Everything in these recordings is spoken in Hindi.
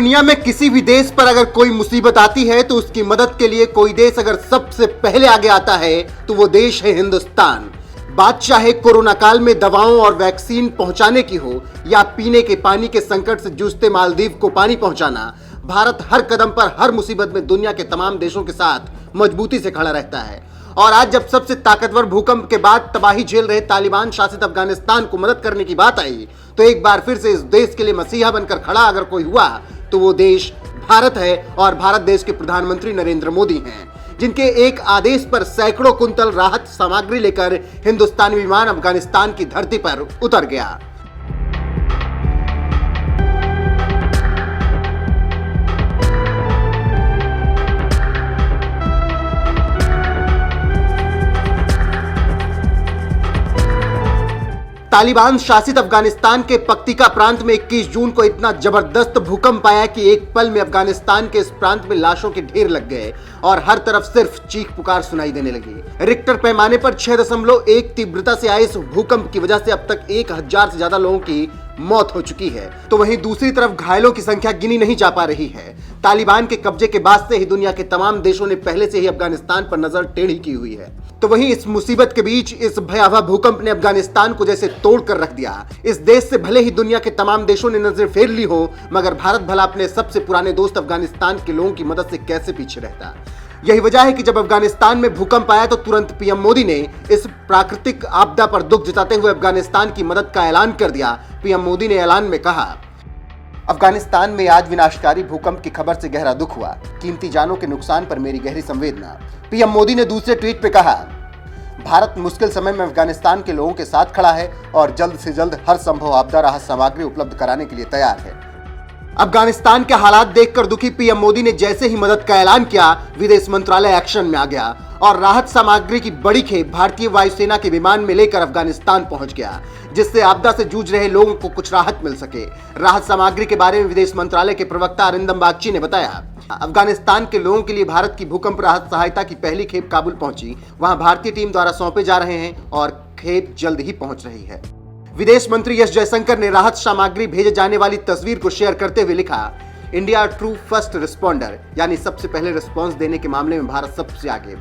दुनिया में किसी भी देश पर अगर कोई मुसीबत आती है तो उसकी मदद के लिए कोई देश अगर सबसे पहले आगे आता है तो वो देश है हिंदुस्तान। बात चाहे कोरोना काल में दवाओं और वैक्सीन पहुंचाने की हो या पीने के पानी के संकट से जूझते मालदीव को पानी पहुंचाना, भारत हर कदम पर हर मुसीबत में दुनिया के तमाम देशों के साथ मजबूती से खड़ा रहता है। और आज जब सबसे ताकतवर भूकंप के बाद तबाही झेल रहे तालिबान शासित अफगानिस्तान को मदद करने की बात आई तो एक बार फिर से इस देश के लिए मसीहा बनकर खड़ा अगर कोई हुआ तो वो देश भारत है। और भारत देश के प्रधानमंत्री नरेंद्र मोदी हैं, जिनके एक आदेश पर सैकड़ों कुंतल राहत सामग्री लेकर हिंदुस्तानी विमान अफगानिस्तान की धरती पर उतर गया। तालिबान शासित अफगानिस्तान के पक्तिका प्रांत में 21 जून को इतना जबरदस्त भूकंप आया कि एक पल में अफगानिस्तान के इस प्रांत में लाशों के ढेर लग गए और हर तरफ सिर्फ चीख पुकार सुनाई देने लगी। रिक्टर पैमाने पर 6.1 तीव्रता से आए इस भूकंप की वजह से अब तक 1000 से ज्यादा लोगों की मौत हो चुकी है, तो वहीं दूसरी तरफ घायलों की संख्या गिनी नहीं जा पा रही है। तालिबान के कब्जे के बाद से ही दुनिया के तमाम देशों ने पहले से ही अफगानिस्तान पर नजर टेढ़ी की हुई है, तो वहीं इस मुसीबत के बीच इस भयावह भूकंप ने अफगानिस्तान को जैसे तोड़ कर रख दिया। इस देश से भले ही दुनिया के तमाम देशों ने नजर फेर ली हो, मगर भारत भला अपने सबसे पुराने दोस्त अफगानिस्तान के लोगों की मदद से कैसे पीछे रहता। यही वजह है कि जब अफगानिस्तान में भूकंप आया तो तुरंत पीएम मोदी ने इस प्राकृतिक आपदा पर दुख जताते हुए अफगानिस्तान की मदद का ऐलान कर दिया। पीएम मोदी ने ऐलान में कहा, अफगानिस्तान में आज विनाशकारी भूकंप की खबर से गहरा दुख हुआ, कीमती जानों के नुकसान पर मेरी गहरी संवेदना। पीएम मोदी ने दूसरे ट्वीट पे कहा, भारत मुश्किल समय में अफगानिस्तान के लोगों के साथ खड़ा है और जल्द से जल्द हर संभव आपदा राहत सामग्री उपलब्ध कराने के लिए तैयार है। अफगानिस्तान के हालात देखकर दुखी पीएम मोदी ने जैसे ही मदद का ऐलान किया, विदेश मंत्रालय एक्शन में आ गया और राहत सामग्री की बड़ी खेप भारतीय वायुसेना के विमान में लेकर अफगानिस्तान पहुंच गया, जिससे आपदा से जूझ रहे लोगों को कुछ राहत मिल सके। राहत सामग्री के बारे में विदेश मंत्रालय के प्रवक्ता अरिंदम बागची ने बताया, अफगानिस्तान के लोगों के लिए भारत की भूकंप राहत सहायता की पहली खेप काबुल पहुंची, वहां भारतीय टीम द्वारा सौंपे जा रहे हैं और खेप जल्द ही पहुंच रही है। विदेश मंत्री एस जयशंकर ने राहत सामग्री भेजे जाने वाली तस्वीर को शेयर करते हुए लिखा, इंडिया ट्रू फर्स्ट रिस्पॉन्डर, यानी सबसे पहले रिस्पॉन्स देने के मामले में भारत सबसे आगे।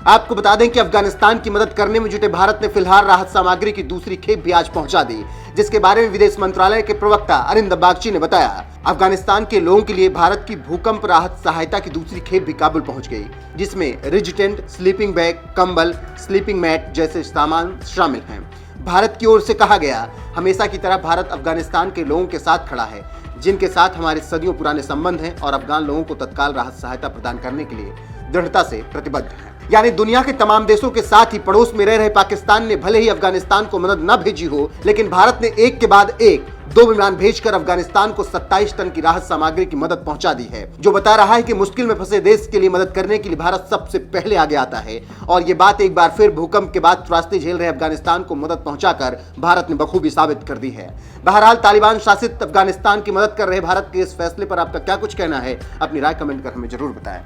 आपको बता दें कि अफगानिस्तान की मदद करने में जुटे भारत ने फिलहाल राहत सामग्री की दूसरी खेप भी आज पहुंचा दी, जिसके बारे में विदेश मंत्रालय के प्रवक्ता अरिंदम बागची ने बताया, अफगानिस्तान के लोगों के लिए भारत की भूकंप राहत सहायता की दूसरी खेप भी काबुल पहुंच गई, जिसमें रिज टेंट, स्लीपिंग बैग, कंबल, स्लीपिंग मैट जैसे सामान शामिल हैं। भारत की ओर से कहा गया, हमेशा की तरह भारत अफगानिस्तान के लोगों के साथ खड़ा है, जिनके साथ हमारे सदियों पुराने संबंध हैं और अफगान लोगों को तत्काल राहत सहायता प्रदान करने के लिए दृढ़ता से प्रतिबद्ध है। यानी दुनिया के तमाम देशों के साथ ही पड़ोस में रह रहे पाकिस्तान ने भले ही अफगानिस्तान को मदद न भेजी हो, लेकिन भारत ने एक के बाद एक 2 विमान भेजकर अफगानिस्तान को 27 टन की राहत सामग्री की मदद पहुंचा दी है, जो बता रहा है कि मुश्किल में फंसे देश के लिए मदद करने के लिए भारत सबसे पहले आगे आता है। और ये बात एक बार फिर भूकंप के बाद त्रासदी झेल रहे अफगानिस्तान को मदद पहुंचाकर भारत ने बखूबी साबित कर दी है। बहरहाल तालिबान शासित अफगानिस्तान की मदद कर रहे भारत के इस फैसले पर आपका क्या कुछ कहना है, अपनी राय कमेंट कर हमें जरूर बताएं।